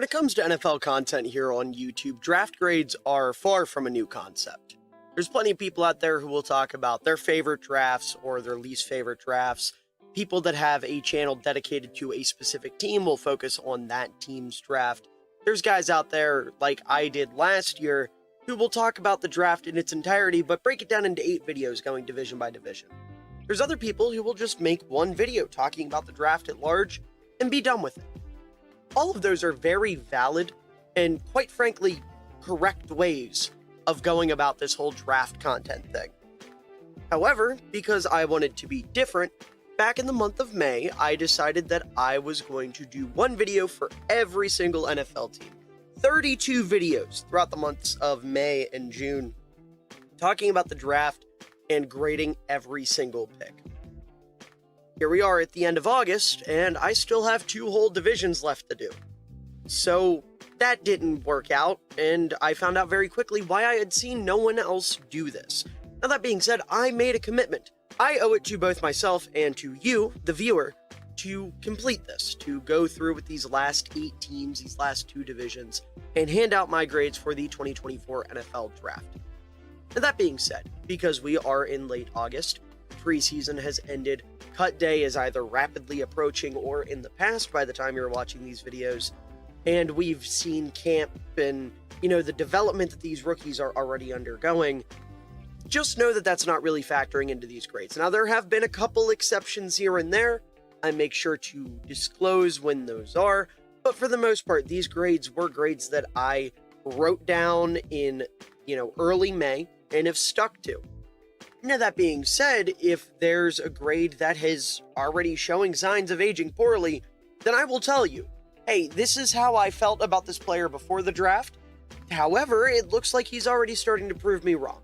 it comes to NFL content here on YouTube, draft grades are far from a new concept. There's plenty of people out there who will talk about their favorite drafts or their least favorite drafts. People that have a channel dedicated to a specific team will focus on that team's draft. There's guys out there, like I did last year, who will talk about the draft in its entirety, but break it down into 8 videos going division by division. There's other people who will just make one video talking about the draft at large and be done with it. All of those are very valid and, quite frankly, correct ways of going about this whole draft content thing. However, because I wanted to be different, back in the month of May, I decided that I was going to do one video for every single NFL team. 32 videos throughout the months of May and June, talking about the draft and grading every single pick. Here we are at the end of August, and I still have 2 whole divisions left to do. So that didn't work out, and I found out very quickly why I had seen no one else do this. Now that being said, I made a commitment. I owe it to both myself and to you, the viewer, to complete this, to go through with these last 8 teams, these last 2 divisions, and hand out my grades for the 2024 NFL Draft. Now that being said, because we are in late August, preseason has ended, cut day is either rapidly approaching or in the past by the time you're watching these videos, and we've seen camp and, the development that these rookies are already undergoing. Just know that that's not really factoring into these grades. Now, there have been a couple exceptions here and there. I make sure to disclose when those are, but for the most part, these grades were grades that I wrote down in, early May and have stuck to. Now, that being said, if there's a grade that is already showing signs of aging poorly, then I will tell you, hey, this is how I felt about this player before the draft. However, it looks like he's already starting to prove me wrong.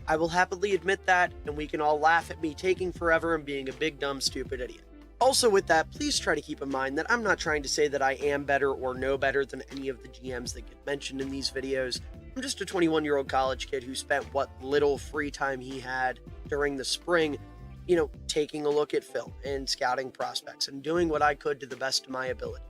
I will happily admit that, and we can all laugh at me taking forever and being a big, dumb, stupid idiot. Also with that, please try to keep in mind that I'm not trying to say that I am better or know better than any of the GMs that get mentioned in these videos. I'm just a 21-year-old college kid who spent what little free time he had during the spring, taking a look at film and scouting prospects and doing what I could to the best of my ability.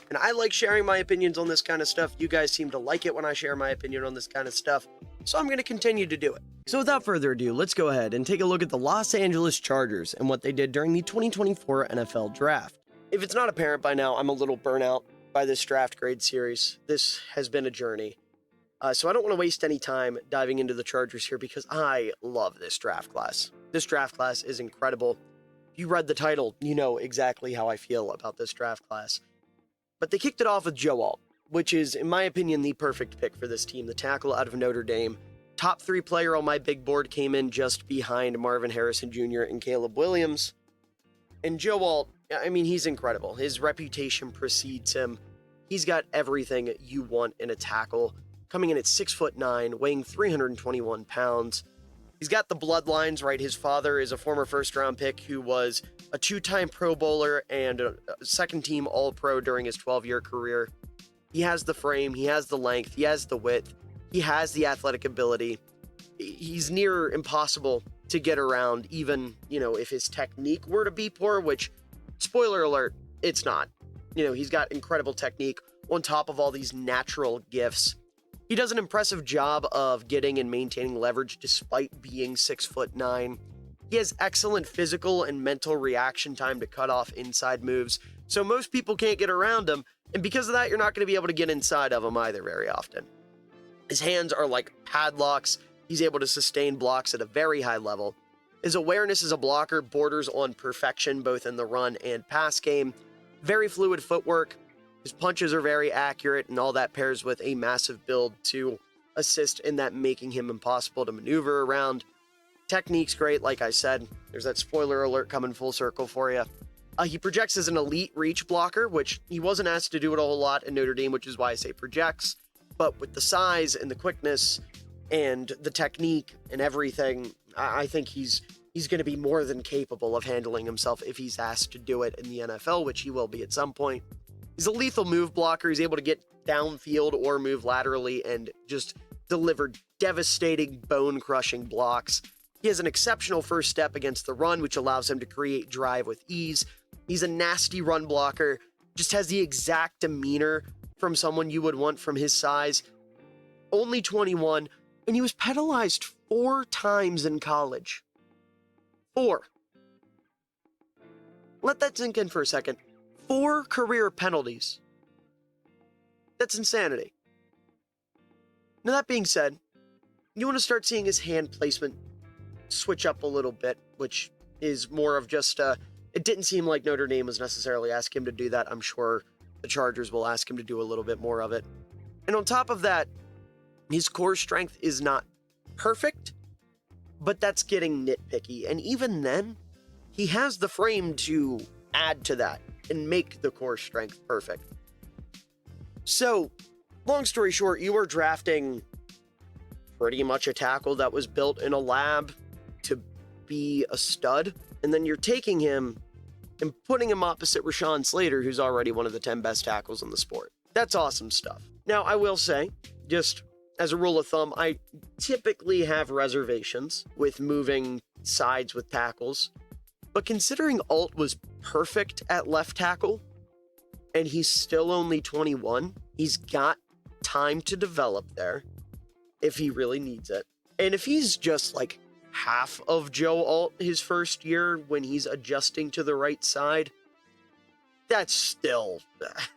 And I like sharing my opinions on this kind of stuff. You guys seem to like it when I share my opinion on this kind of stuff, so I'm going to continue to do it. So without further ado, let's go ahead and take a look at the Los Angeles Chargers and what they did during the 2024 NFL Draft. If it's not apparent by now, I'm a little burnout by this draft grade series. This has been a journey. So I don't want to waste any time diving into the Chargers here because I love this draft class. This draft class is incredible. If you read the title, you know exactly how I feel about this draft class. But they kicked it off with Joe Alt, which is, in my opinion, the perfect pick for this team. The tackle out of Notre Dame. Top 3 player on my big board came in just behind Marvin Harrison Jr. and Caleb Williams. And Joe Alt, he's incredible. His reputation precedes him. He's got everything you want in a tackle. Coming in at 6'9", weighing 321 pounds. He's got the bloodlines, right? His father is a former first-round pick who was a 2-time Pro Bowler and a second-team All-Pro during his 12-year career. He has the frame, he has the length, he has the width, he has the athletic ability. He's near impossible to get around, even, if his technique were to be poor, which, spoiler alert, it's not. He's got incredible technique on top of all these natural gifts. He does an impressive job of getting and maintaining leverage despite being 6'9". He has excellent physical and mental reaction time to cut off inside moves, so most people can't get around him, and because of that, you're not going to be able to get inside of him either very often. His hands are like padlocks. He's able to sustain blocks at a very high level. His awareness as a blocker borders on perfection, both in the run and pass game. Very fluid footwork. His punches are very accurate, and all that pairs with a massive build to assist in that making him impossible to maneuver around. Technique's great, like I said. There's that spoiler alert coming full circle for you. He projects as an elite reach blocker, which he wasn't asked to do it a whole lot in Notre Dame, which is why I say projects. But with the size and the quickness and the technique and everything, I think he's going to be more than capable of handling himself if he's asked to do it in the NFL, which he will be at some point. He's a lethal move blocker. He's able to get downfield or move laterally and just deliver devastating, bone-crushing blocks. He has an exceptional first step against the run, which allows him to create drive with ease. He's a nasty run blocker, just has the exact demeanor from someone you would want from his size. Only 21, and he was penalized 4 times in college. 4. Let that sink in for a second. 4 career penalties. That's insanity. Now, that being said, you want to start seeing his hand placement switch up a little bit, which is more of just, it didn't seem like Notre Dame was necessarily asking him to do that. I'm sure the Chargers will ask him to do a little bit more of it. And on top of that, his core strength is not perfect, but that's getting nitpicky. And even then, he has the frame to add to that and make the core strength perfect. So, long story short, you are drafting pretty much a tackle that was built in a lab to be a stud, and then you're taking him and putting him opposite Rashawn Slater, who's already one of the 10 best tackles in the sport. That's awesome stuff. Now, I will say, just as a rule of thumb, I typically have reservations with moving sides with tackles, but considering Alt was perfect at left tackle, and he's still only 21, he's got time to develop there if he really needs it. And if he's just like half of Joe Alt his first year when he's adjusting to the right side, that's still,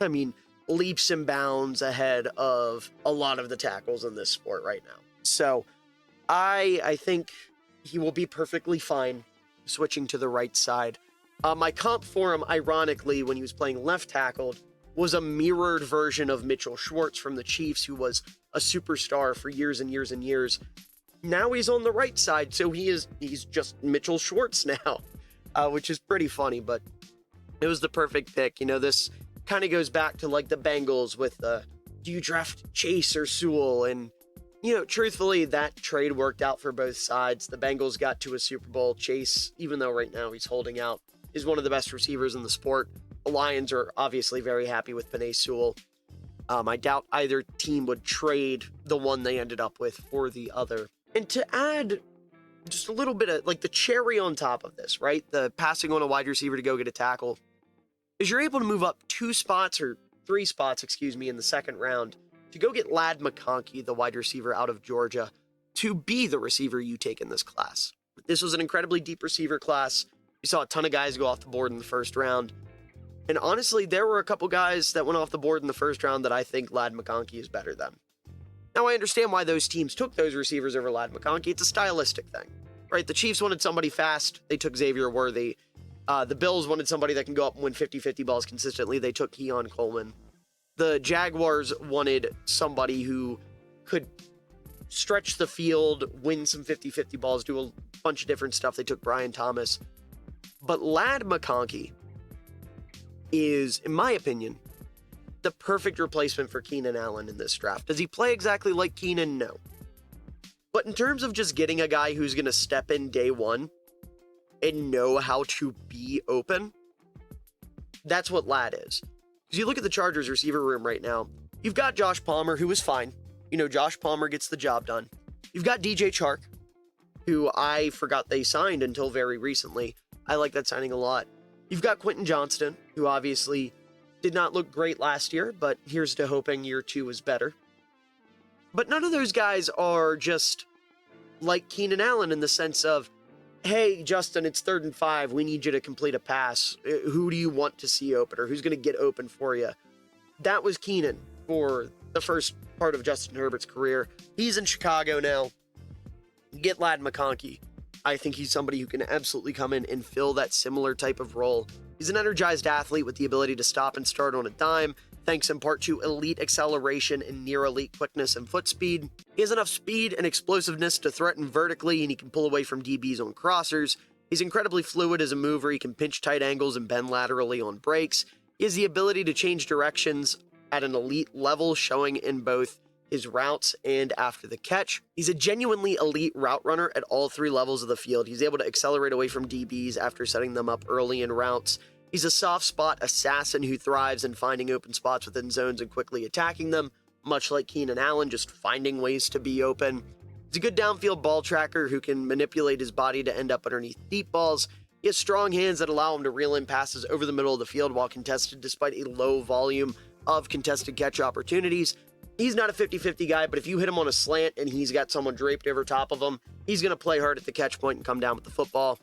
I mean, leaps and bounds ahead of a lot of the tackles in this sport right now. So I think he will be perfectly fine switching to the right side. My comp for him, ironically, when he was playing left tackled, was a mirrored version of Mitchell Schwartz from the Chiefs, who was a superstar for years and years and years. Now he's on the right side, so he's just Mitchell Schwartz now, which is pretty funny, but it was the perfect pick. You know, this kind of goes back to like the Bengals with do you draft Chase or Sewell? And, you know, truthfully, that trade worked out for both sides. The Bengals got to a Super Bowl. Chase, even though right now he's holding out, is one of the best receivers in the sport. The Lions are obviously very happy with Penei Sewell. I doubt either team would trade the one they ended up with for the other. And to add just a little bit of like the cherry on top of this, right? The passing on a wide receiver to go get a tackle, is you're able to move up 3 spots, in the second round to go get Ladd McConkey, the wide receiver out of Georgia, to be the receiver you take in this class. This was an incredibly deep receiver class. We saw a ton of guys go off the board in the first round. And honestly, there were a couple guys that went off the board in the first round that I think Ladd McConkey is better than. Now, I understand why those teams took those receivers over Ladd McConkey. It's a stylistic thing, right? The Chiefs wanted somebody fast. They took Xavier Worthy. The Bills wanted somebody that can go up and win 50-50 balls consistently. They took Keon Coleman. The Jaguars wanted somebody who could stretch the field, win some 50-50 balls, do a bunch of different stuff. They took Brian Thomas. But Ladd McConkey is, in my opinion, the perfect replacement for Keenan Allen in this draft. Does he play exactly like Keenan? No. But in terms of just getting a guy who's going to step in day one and know how to be open, that's what Ladd is. Because you look at the Chargers receiver room right now, you've got Josh Palmer, who is fine. You know, Josh Palmer gets the job done. You've got DJ Chark, who I forgot they signed until very recently. I like that signing a lot. You've got Quentin Johnston, who obviously did not look great last year, but here's to hoping year 2 is better. But none of those guys are just like Keenan Allen in the sense of, hey, Justin, it's 3rd and 5. We need you to complete a pass. Who do you want to see open, or who's going to get open for you? That was Keenan for the first part of Justin Herbert's career. He's in Chicago now. Get Ladd McConkey. I think he's somebody who can absolutely come in and fill that similar type of role. He's an energized athlete with the ability to stop and start on a dime, thanks in part to elite acceleration and near-elite quickness and foot speed. He has enough speed and explosiveness to threaten vertically, and he can pull away from DBs on crossers. He's incredibly fluid as a mover. He can pinch tight angles and bend laterally on breaks. He has the ability to change directions at an elite level, showing in both his routes and after the catch. He's a genuinely elite route runner at all 3 levels of the field. He's able to accelerate away from DBs after setting them up early in routes. He's a soft spot assassin who thrives in finding open spots within zones and quickly attacking them, much like Keenan Allen, just finding ways to be open. He's a good downfield ball tracker who can manipulate his body to end up underneath deep balls. He has strong hands that allow him to reel in passes over the middle of the field while contested despite a low volume of contested catch opportunities. He's not a 50-50 guy, but if you hit him on a slant and he's got someone draped over top of him, he's going to play hard at the catch point and come down with the football.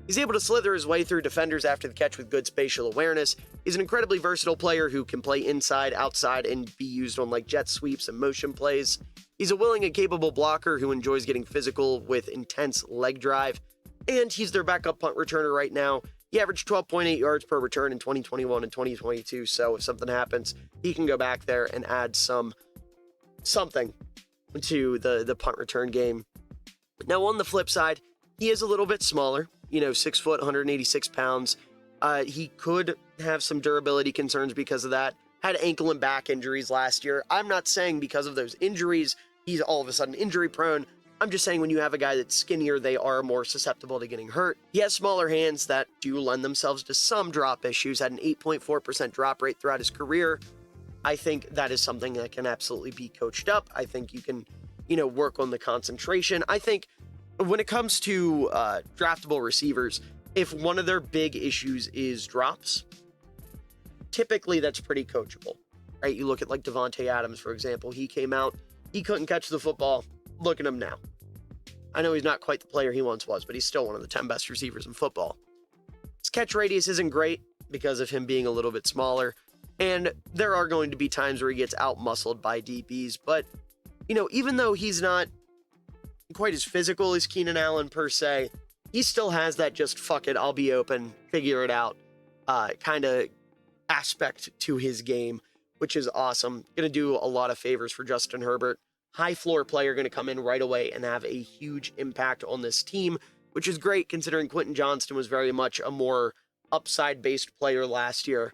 He's able to slither his way through defenders after the catch with good spatial awareness. He's an incredibly versatile player who can play inside, outside, and be used on like jet sweeps and motion plays. He's a willing and capable blocker who enjoys getting physical with intense leg drive. And he's their backup punt returner right now. He averaged 12.8 yards per return in 2021 and 2022, so if something happens, he can go back there and add something to the punt return game. Now, on the flip side, he is a little bit smaller, 6 foot, 186 pounds. He could have some durability concerns because of that. Had ankle and back injuries last year. I'm not saying because of those injuries, he's all of a sudden injury prone. I'm just saying when you have a guy that's skinnier, they are more susceptible to getting hurt. He has smaller hands that do lend themselves to some drop issues, had an 8.4% drop rate throughout his career. I think that is something that can absolutely be coached up. I think you can, work on the concentration. I think when it comes to draftable receivers, if one of their big issues is drops, typically that's pretty coachable, right? You look at like Devontae Adams, for example. He came out, he couldn't catch the football. Look at him now. I know he's not quite the player he once was, but he's still one of the 10 best receivers in football. His catch radius isn't great because of him being a little bit smaller, and there are going to be times where he gets out-muscled by DBs, but, even though he's not quite as physical as Keenan Allen per se, he still has that just fuck it, I'll be open, figure it out kind of aspect to his game, which is awesome. Going to do a lot of favors for Justin Herbert. High floor player going to come in right away and have a huge impact on this team, which is great considering Quentin Johnston was very much a more upside-based player last year.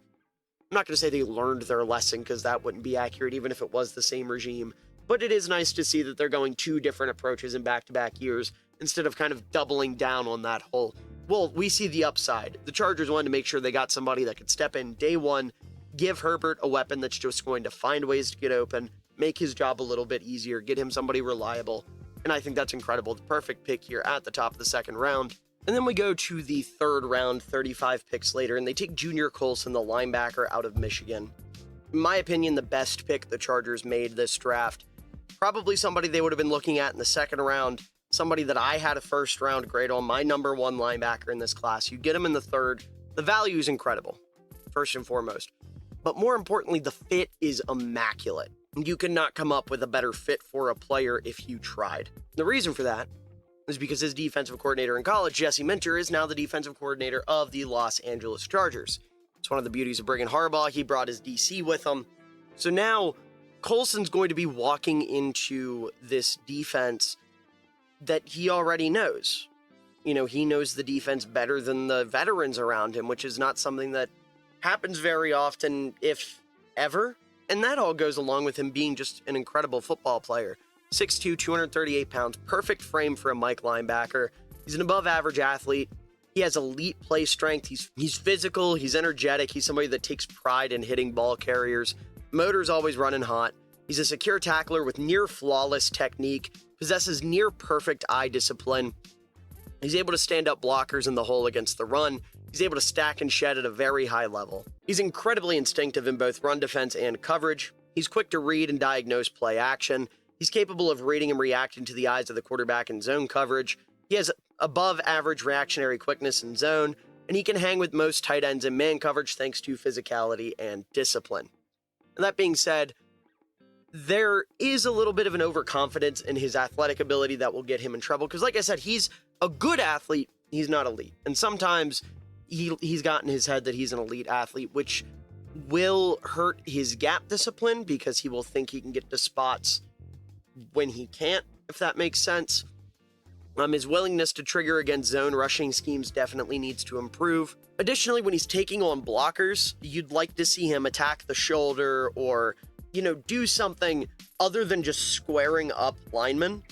I'm not going to say they learned their lesson because that wouldn't be accurate even if it was the same regime, but it is nice to see that they're going two different approaches in back-to-back years instead of kind of doubling down on that whole, well, we see the upside. The Chargers wanted to make sure they got somebody that could step in day one, give Herbert a weapon that's just going to find ways to get open, make his job a little bit easier, get him somebody reliable, and I think that's incredible. The perfect pick here at the top of the second round. And then we go to the third round, 35 picks later, and they take Junior Coulson, the linebacker out of Michigan. In my opinion, the best pick the Chargers made this draft. Probably somebody they would have been looking at in the second round, somebody that I had a first round grade on, my number one linebacker in this class. You get him in the third. The value is incredible, first and foremost. But more importantly, the fit is immaculate. You cannot come up with a better fit for a player if you tried. The reason for that is because his defensive coordinator in college, Jesse Minter, is now the defensive coordinator of the Los Angeles Chargers. It's one of the beauties of bringing Harbaugh. He brought his DC with him. So now Coulson's going to be walking into this defense that he already knows. He knows the defense better than the veterans around him, which is not something that happens very often, if ever. And that all goes along with him being just an incredible football player. 6'2", 238 pounds, perfect frame for a Mike linebacker. He's an above-average athlete. He has elite play strength. He's physical. He's energetic. He's somebody that takes pride in hitting ball carriers. Motor's always running hot. He's a secure tackler with near-flawless technique, possesses near-perfect eye discipline. He's able to stand up blockers in the hole against the run. He's able to stack and shed at a very high level. He's incredibly instinctive in both run defense and coverage. He's quick to read and diagnose play action. He's capable of reading and reacting to the eyes of the quarterback in zone coverage. He has above average reactionary quickness in zone, and he can hang with most tight ends in man coverage thanks to physicality and discipline. And that being said, there is a little bit of an overconfidence in his athletic ability that will get him in trouble. Because like I said, he's a good athlete. He's not elite. And sometimes he's got in his head that he's an elite athlete, which will hurt his gap discipline because he will think he can get to spots when he can't, if that makes sense. His willingness to trigger against zone rushing schemes definitely needs to improve. Additionally, when he's taking on blockers, you'd like to see him attack the shoulder or, do something other than just squaring up linemen.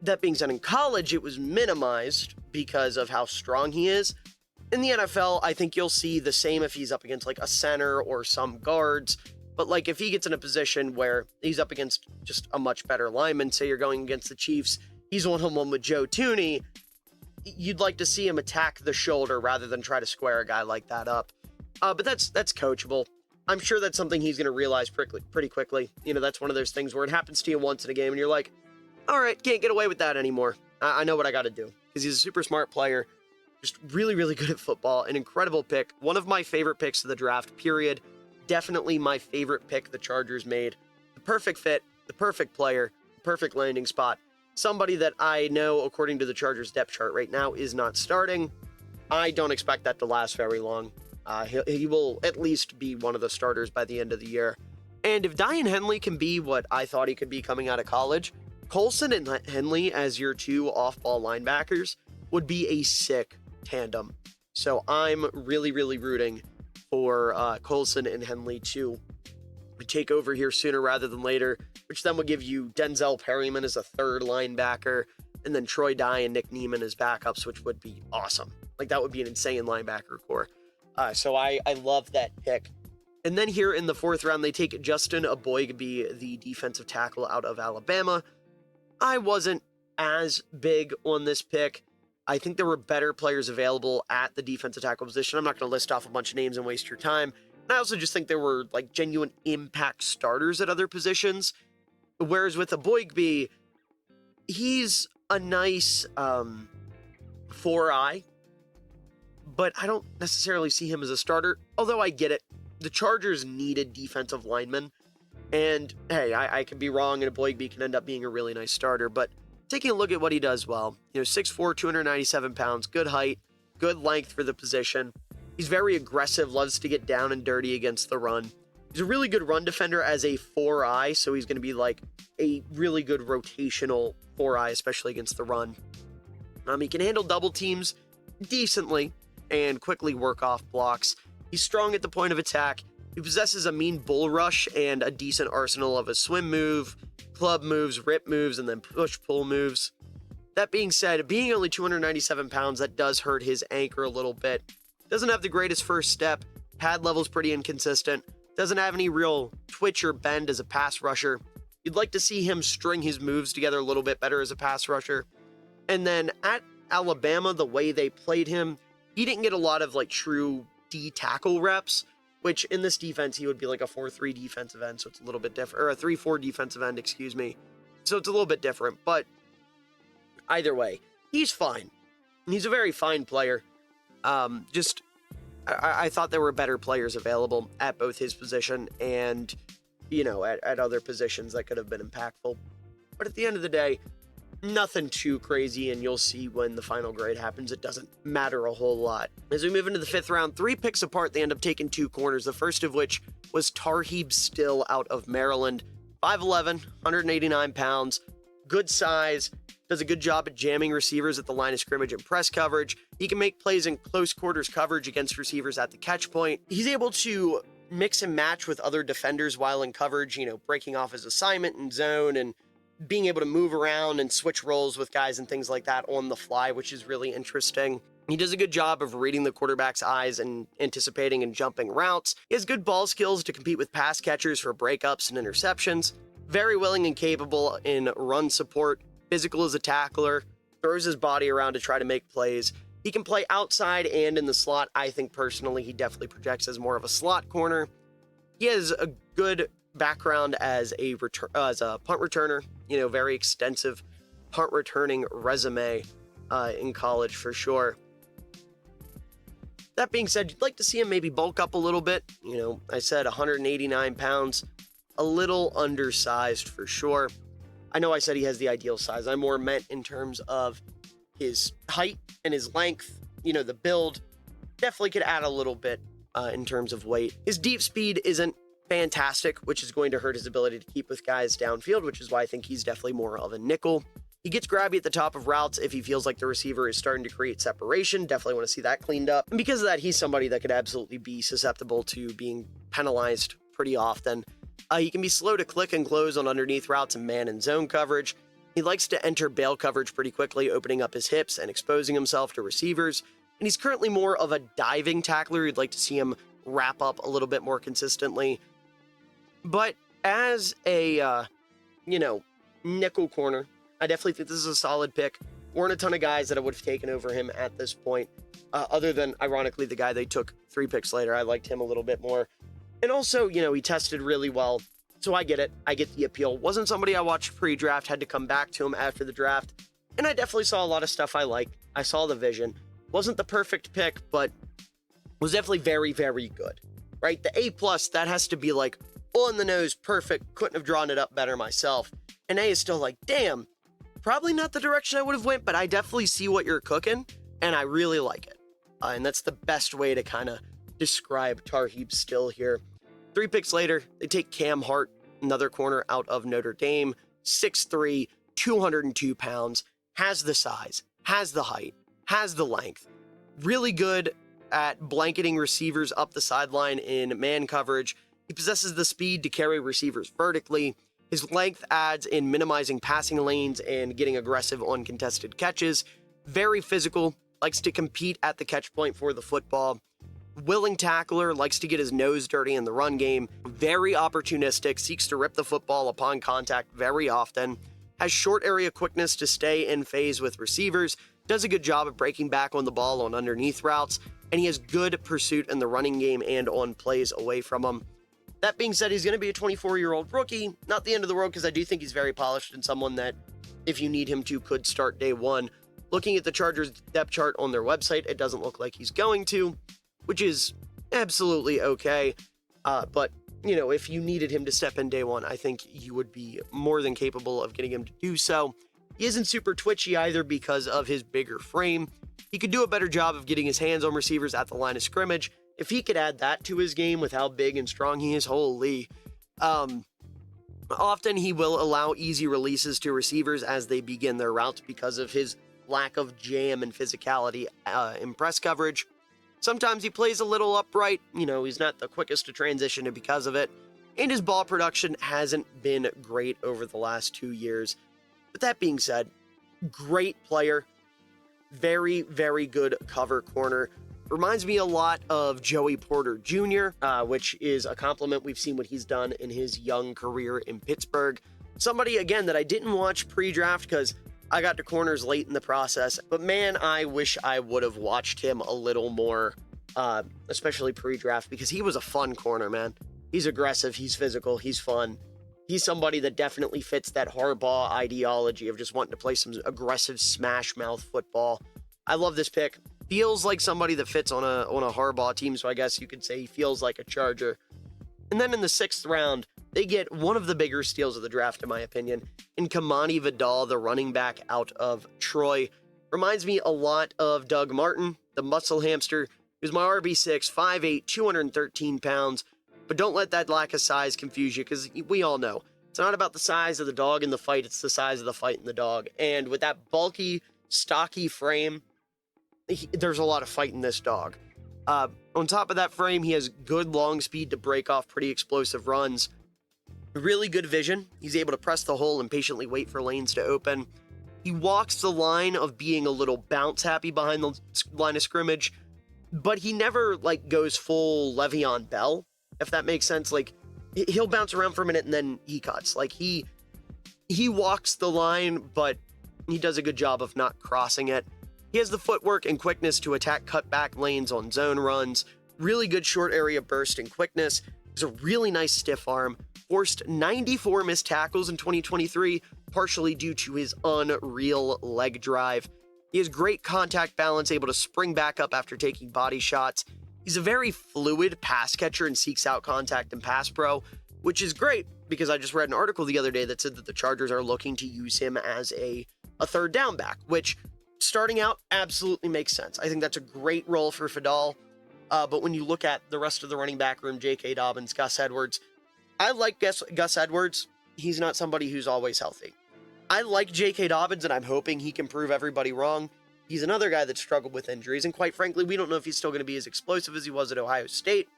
That being said, in college, it was minimized because of how strong he is. In the NFL, I think you'll see the same if he's up against like a center or some guards. But like if he gets in a position where he's up against just a much better lineman, say you're going against the Chiefs, he's one-on-one with Joe Thuney, you'd like to see him attack the shoulder rather than try to square a guy like that up. But that's coachable. I'm sure that's something he's going to realize pretty quickly. You know, that's one of those things where it happens to you once in a game and you're like, all right, can't get away with that anymore. I know what I got to do, because he's a super smart player, just really, really good at football, an incredible pick. One of my favorite picks of the draft, period. Definitely my favorite pick the Chargers made. The perfect fit, the perfect player, the perfect landing spot. Somebody that I know, according to the Chargers depth chart right now, is not starting. I don't expect that to last very long. He will at least be one of the starters by the end of the year. And if Daiyan Henley can be what I thought he could be coming out of college, Coulson and Henley as your two off-ball linebackers would be a sick tandem. So I'm really, really rooting for Coulson and Henley to take over here sooner rather than later, which then would give you Denzel Perryman as a third linebacker, and then Troy Dye and Nick Neiman as backups, which would be awesome. Like, that would be an insane linebacker core. So I love that pick. And then here in the 4th round, they take Justin Aboigbe, the defensive tackle out of Alabama. I wasn't as big on this pick. I think there were better players available at the defensive tackle position. I'm not going to list off a bunch of names and waste your time. And I also just think there were like genuine impact starters at other positions. Whereas with Aboigbe, he's a nice 4-eye, but I don't necessarily see him as a starter. Although I get it. The Chargers needed defensive linemen. And hey, I could be wrong, and Aboigbe can end up being a really nice starter. But taking a look at what he does well, 6'4", 297 pounds, good height, good length for the position. He's very aggressive, loves to get down and dirty against the run. He's a really good run defender as a 4-eye, so he's going to be like a really good rotational 4-eye, especially against the run. He can handle double teams decently and quickly work off blocks. He's strong at the point of attack. He possesses a mean bull rush and a decent arsenal of a swim move, club moves, rip moves, and then push-pull moves. That being said, being only 297 pounds, that does hurt his anchor a little bit. Doesn't have the greatest first step. Pad level's pretty inconsistent. Doesn't have any real twitch or bend as a pass rusher. You'd like to see him string his moves together a little bit better as a pass rusher. And then at Alabama, the way they played him, he didn't get a lot of like true D-tackle reps, which in this defense, he would be like a 4-3 defensive end, so it's a little bit different, or a 3-4 defensive end, excuse me. So it's a little bit different, but either way, he's fine. He's a very fine player. I thought there were better players available at both his position and, at other positions that could have been impactful. But at the end of the day, nothing too crazy, and you'll see when the final grade happens, it doesn't matter a whole lot. As we move into the 5th round, 3 picks apart, they end up taking 2 corners, the first of which was Tarheeb Still out of Maryland. 5'11", 189 pounds, good size, does a good job at jamming receivers at the line of scrimmage and press coverage. He can make plays in close quarters coverage against receivers at the catch point. He's able to mix and match with other defenders while in coverage, breaking off his assignment and zone and being able to move around and switch roles with guys and things like that on the fly, which is really interesting. He does a good job of reading the quarterback's eyes and anticipating and jumping routes. He has good ball skills to compete with pass catchers for breakups and interceptions. Very willing and capable in run support. Physical as a tackler. Throws his body around to try to make plays. He can play outside and in the slot. I think personally he definitely projects as more of a slot corner. He has a good background as a punt returner. Very extensive punt returning resume in college for sure. That being said, you'd like to see him maybe bulk up a little bit. I said 189 pounds, a little undersized for sure. I know I said he has the ideal size. I more meant in terms of his height and his length. The build definitely could add a little bit in terms of weight. His deep speed isn't fantastic, which is going to hurt his ability to keep with guys downfield, which is why I think he's definitely more of a nickel. He gets grabby at the top of routes if he feels like the receiver is starting to create separation. Definitely want to see that cleaned up. And because of that, he's somebody that could absolutely be susceptible to being penalized pretty often. He can be slow to click and close on underneath routes and man and zone coverage. He likes to enter bail coverage pretty quickly, opening up his hips and exposing himself to receivers. And he's currently more of a diving tackler. You'd like to see him wrap up a little bit more consistently. But as a, nickel corner, I definitely think this is a solid pick. Weren't a ton of guys that I would have taken over him at this point, other than, ironically, the guy they took 3 picks later. I liked him a little bit more. And also, he tested really well. So I get it. I get the appeal. Wasn't somebody I watched pre-draft, had to come back to him after the draft. And I definitely saw a lot of stuff I like. I saw the vision. Wasn't the perfect pick, but was definitely very, very good, right? The A+, that has to be like on the nose, perfect. Couldn't have drawn it up better myself. And A is still like, damn, probably not the direction I would have went, but I definitely see what you're cooking, and I really like it. And that's the best way to kind of describe Tar Heaps still here. 3 picks later, they take Cam Hart, another corner out of Notre Dame, 6'3", 202 pounds, has the size, has the height, has the length, really good at blanketing receivers up the sideline in man coverage. He possesses the speed to carry receivers vertically. His length adds in minimizing passing lanes and getting aggressive on contested catches. Very physical, likes to compete at the catch point for the football. Willing tackler, likes to get his nose dirty in the run game. Very opportunistic, seeks to rip the football upon contact very often. Has short area quickness to stay in phase with receivers. Does a good job of breaking back on the ball on underneath routes. And he has good pursuit in the running game and on plays away from him. That being said, he's going to be a 24-year-old rookie. Not the end of the world, because I do think he's very polished and someone that, if you need him to, could start day one. Looking at the Chargers depth chart on their website, it doesn't look like he's going to, which is absolutely okay. But, if you needed him to step in day one, I think you would be more than capable of getting him to do so. He isn't super twitchy either because of his bigger frame. He could do a better job of getting his hands on receivers at the line of scrimmage. If he could add that to his game with how big and strong he is, holy. Often he will allow easy releases to receivers as they begin their routes because of his lack of jam and physicality in press coverage. Sometimes he plays a little upright. He's not the quickest to transition because of it. And his ball production hasn't been great over the last 2 years. But that being said, great player. Very, very good cover corner. Reminds me a lot of Joey Porter Jr., which is a compliment. We've seen what he's done in his young career in Pittsburgh. Somebody, again, that I didn't watch pre-draft because I got to corners late in the process. But man, I wish I would have watched him a little more, especially pre-draft, because he was a fun corner, man. He's aggressive, he's physical, he's fun. He's somebody that definitely fits that Harbaugh ideology of just wanting to play some aggressive smash mouth football. I love this pick. Feels like somebody that fits on a Harbaugh team, so I guess you could say he feels like a Charger. And then in the 6th round, they get one of the bigger steals of the draft, in my opinion, in Kamani Vidal, the running back out of Troy. Reminds me a lot of Doug Martin, the muscle hamster, who's my RB6, 5'8", 213 pounds. But don't let that lack of size confuse you, because we all know it's not about the size of the dog in the fight, it's the size of the fight in the dog. And with that bulky, stocky frame, there's a lot of fight in this dog. On top of that frame, he has good long speed to break off pretty explosive runs. Really good vision. He's able to press the hole and patiently wait for lanes to open. He walks the line of being a little bounce happy behind the line of scrimmage, but he never goes full Le'Veon Bell, if that makes sense. He'll bounce around for a minute and then he cuts. He walks the line, but he does a good job of not crossing it. He has the footwork and quickness to attack cutback lanes on zone runs. Really good short area burst and quickness. He's a really nice stiff arm. Forced 94 missed tackles in 2023, partially due to his unreal leg drive. He has great contact balance, able to spring back up after taking body shots. He's a very fluid pass catcher and seeks out contact and pass pro, which is great because I just read an article the other day that said that the Chargers are looking to use him as a third down back, which starting out absolutely makes sense. I think that's a great role for Vidal. But when you look at the rest of the running back room, J.K. Dobbins, Gus Edwards, I like Gus Edwards. He's not somebody who's always healthy. I like J.K. Dobbins, and I'm hoping he can prove everybody wrong. He's another guy that struggled with injuries, and quite frankly, we don't know if he's still going to be as explosive as he was at Ohio State.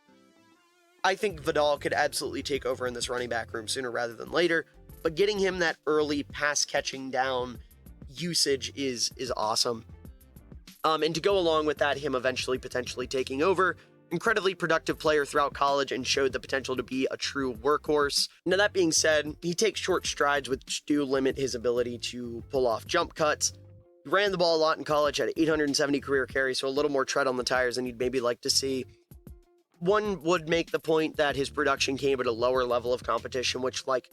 I think Vidal could absolutely take over in this running back room sooner rather than later, but getting him that early pass-catching down usage is awesome. And to go along with that, him eventually potentially taking over. Incredibly productive player throughout college and showed the potential to be a true workhorse. Now, that being said, he takes short strides which do limit his ability to pull off jump cuts. He ran the ball a lot in college, had 870 career carries, so a little more tread on the tires than you'd maybe like to see. one would make the point that his production came at a lower level of competition, which, like,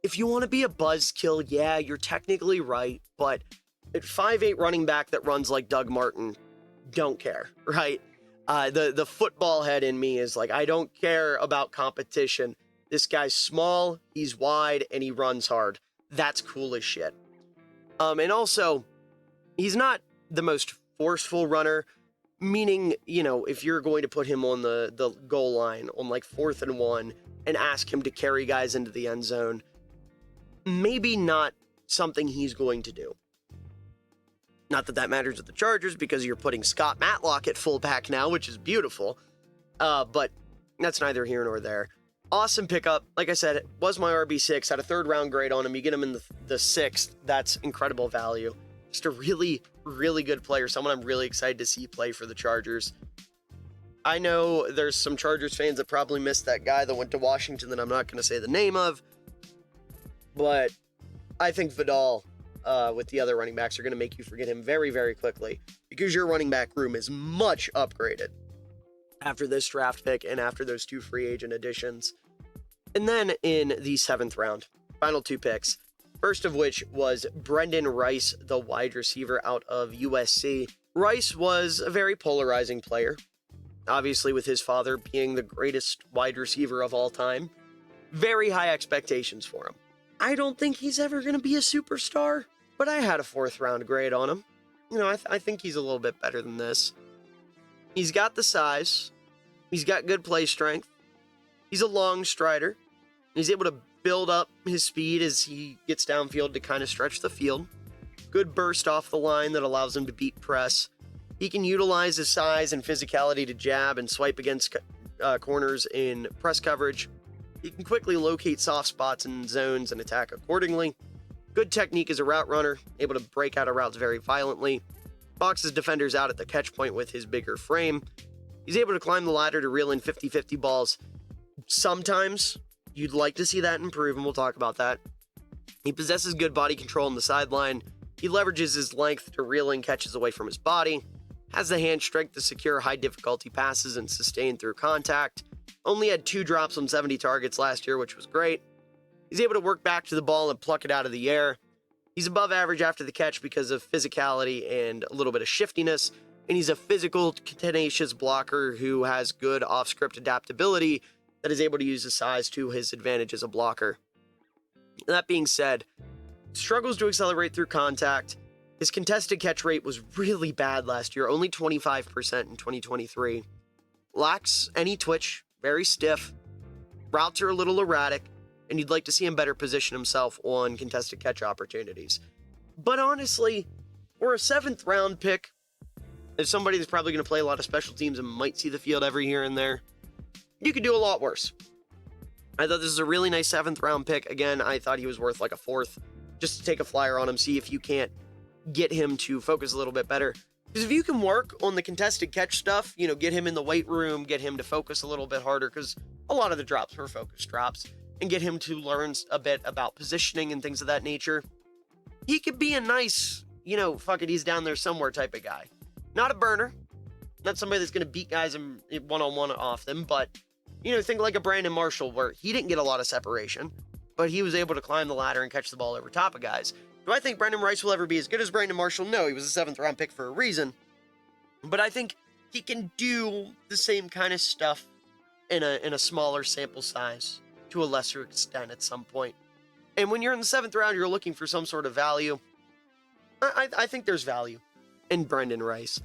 if you want to be a buzzkill, yeah, you're technically right, but at 5'8" running back that runs like Doug Martin, don't care, right? The football head in me is like, I don't care about competition. This guy's small, he's wide, and he runs hard. That's cool as shit. And also, he's not the most forceful runner, meaning, you know, if you're going to put him on the goal line on like 4th and 1 and ask him to carry guys into the end zone, maybe not something he's going to do. Not that that matters with the Chargers, because you're putting Scott Matlock at fullback now, which is beautiful. But that's neither here nor there. Awesome pickup. Like I said, it was my RB6. Had a 3rd round grade on him. You get him in the 6th. That's incredible value. Just a really, really good player. Someone I'm really excited to see play for the Chargers. I know there's some Chargers fans that probably missed that guy that went to Washington that I'm not going to say the name of. But I think Vidal with the other running backs are going to make you forget him very, very quickly, because your running back room is much upgraded after this draft pick and after those 2 free agent additions. And then in the 7th round, final 2 picks, first of which was Brendan Rice, the wide receiver out of USC. Rice was a very polarizing player, obviously with his father being the greatest wide receiver of all time. Very high expectations for him. I don't think he's ever going to be a superstar, but I had a 4th round grade on him. You know, I think he's a little bit better than this. He's got the size. He's got good play strength. He's a long strider. He's able to build up his speed as he gets downfield to kind of stretch the field. Good burst off the line that allows him to beat press. He can utilize his size and physicality to jab and swipe against corners in press coverage. He can quickly locate soft spots and zones and attack accordingly. Good technique as a route runner, able to break out of routes very violently. Boxes defenders out at the catch point with his bigger frame. He's able to climb the ladder to reel in 50-50 balls. Sometimes you'd like to see that improve, and we'll talk about that. He possesses good body control on the sideline. He leverages his length to reel in catches away from his body. Has the hand strength to secure high difficulty passes and sustain through contact. Only had 2 drops on 70 targets last year, which was great. He's able to work back to the ball and pluck it out of the air. He's above average after the catch because of physicality and a little bit of shiftiness. And he's a physical, tenacious blocker who has good off-script adaptability that is able to use his size to his advantage as a blocker. That being said, struggles to accelerate through contact. His contested catch rate was really bad last year, only 25% in 2023. Lacks any twitch, very stiff. Routes are a little erratic, and you'd like to see him better position himself on contested catch opportunities. But honestly, for a 7th round pick, as somebody that's probably going to play a lot of special teams and might see the field every here and there, you could do a lot worse. I thought this was a really nice 7th round pick. Again, I thought he was worth like a 4th, just to take a flyer on him, see if you can't get him to focus a little bit better. Because if you can work on the contested catch stuff, you know, get him in the weight room, get him to focus a little bit harder, because a lot of the drops were focus drops, and get him to learn a bit about positioning and things of that nature, he could be a nice, you know, fuck it, he's down there somewhere type of guy. Not a burner, not somebody that's going to beat guys in one-on-one off them, but, you know, think like a Brandon Marshall, where he didn't get a lot of separation, but he was able to climb the ladder and catch the ball over top of guys. Do I think Brendan Rice will ever be as good as Brandon Marshall? No, he was a 7th round pick for a reason. But I think he can do the same kind of stuff in a smaller sample size to a lesser extent at some point. And when you're in the 7th round, you're looking for some sort of value. I think there's value in Brendan Rice.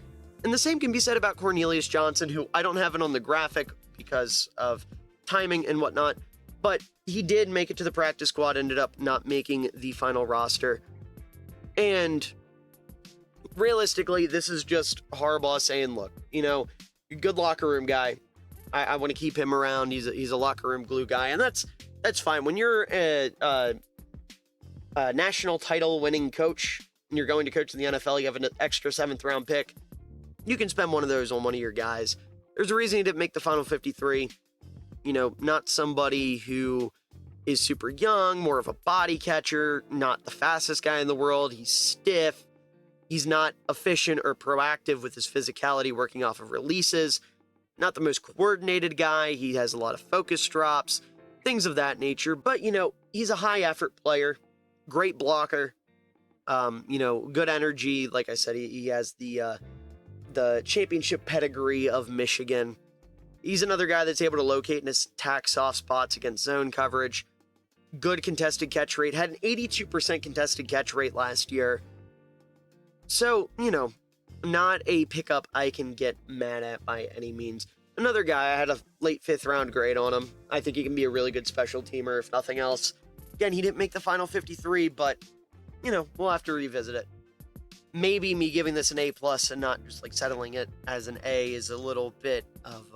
And the same can be said about Cornelius Johnson, who I don't have it on the graphic because of timing and whatnot, but he did make it to the practice squad, ended up not making the final roster. And realistically, this is just Harbaugh saying, look, you know, you're a good locker room guy. I want to keep him around. He's a locker room glue guy, and that's fine. When you're a national title winning coach and you're going to coach in the NFL, you have an extra 7th round pick. You can spend one of those on one of your guys. There's a reason he didn't make the final 53. You know, not somebody who is super young, more of a body catcher, not the fastest guy in the world. He's stiff. He's not efficient or proactive with his physicality working off of releases. not the most coordinated guy. He has a lot of focus drops, things of that nature. But, he's a high-effort player, great blocker, good energy. Like I said, he has the championship pedigree of Michigan. He's another guy that's able to locate and attack soft spots against zone coverage. Good contested catch rate. Had an 82% contested catch rate last year. So, not a pickup I can get mad at by any means. Another guy, I had a late 5th round grade on him. I think he can be a really good special teamer, if nothing else. Again, he didn't make the final 53, but, we'll have to revisit it. Maybe me giving this an A+ and not just settling it as an A is a little bit of,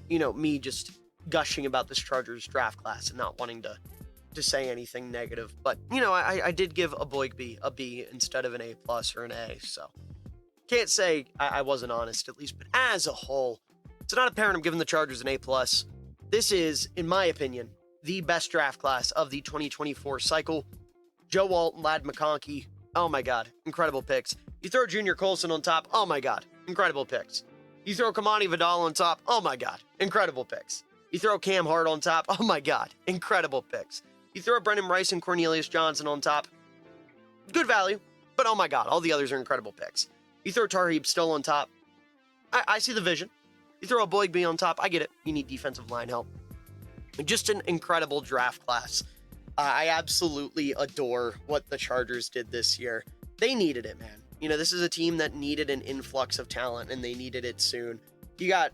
me just gushing about this Chargers draft class and not wanting to say anything negative. But, I did give a Boygby a B instead of an A+ or an A, so can't say I wasn't honest, at least. But as a whole, it's not apparent I'm giving the Chargers an A+. This is, in my opinion, the best draft class of the 2024 cycle. Joe Alt, Ladd McConkey, oh my God, incredible picks. You throw Junior Coulson on top, oh my God, incredible picks. You throw Kamani Vidal on top, oh my God, incredible picks. You throw Cam Hart on top, oh my God, incredible picks. You throw Brendan Rice and Cornelius Johnson on top, good value, but oh my God, all the others are incredible picks. You throw Tarheeb still on top, I see the vision. You throw a Boygby on top, I get it. You need defensive line help. Just an incredible draft class. I absolutely adore what the Chargers did this year. They needed it, man. This is a team that needed an influx of talent, and they needed it soon. You got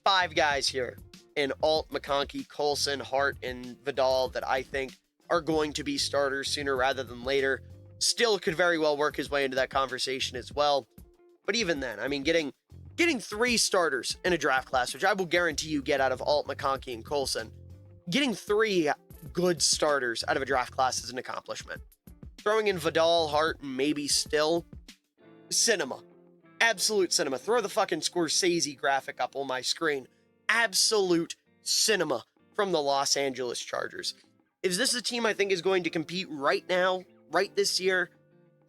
5 guys here in Alt, McConkey, Coulson, Hart, and Vidal that I think are going to be starters sooner rather than later. Still could very well work his way into that conversation as well. But even then, getting 3 starters in a draft class, which I will guarantee you get out of Alt, McConkey, and Coulson, getting 3 good starters out of a draft class is an accomplishment. Throwing in Vidal, Hart, and maybe Still, cinema. Absolute cinema. Throw the fucking Scorsese graphic up on my screen. Absolute cinema from the Los Angeles Chargers. Is this a team I think is going to compete right now, right this year?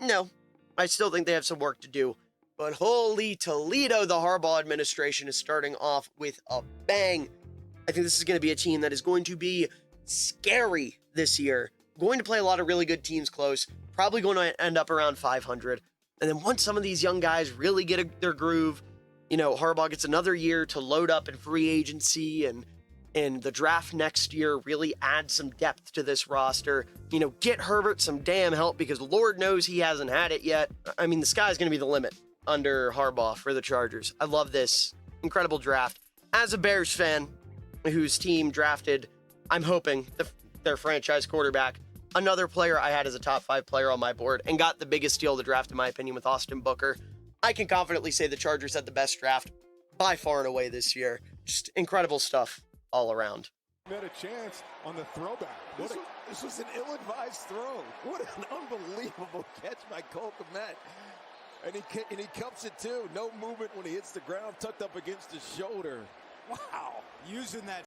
No. I still think they have some work to do. But holy Toledo, the Harbaugh administration is starting off with a bang. I think this is going to be a team that is going to be scary this year. Going to play a lot of really good teams close. Probably going to end up around 500. And then once some of these young guys really get their groove, Harbaugh gets another year to load up in free agency and the draft next year, really add some depth to this roster. Get Herbert some damn help because Lord knows he hasn't had it yet. The sky's going to be the limit under Harbaugh for the Chargers. I love this incredible draft. As a Bears fan whose team drafted, I'm hoping, their franchise quarterback, another player I had as a top 5 player on my board, and got the biggest steal of the draft, in my opinion, with Austin Booker, I can confidently say the Chargers had the best draft by far and away this year. Just incredible stuff all around. Had a chance on the throwback. This was an ill-advised throw. What an unbelievable catch by Cole Kmet. And he cups it too. No movement when he hits the ground, tucked up against his shoulder. Wow. Using that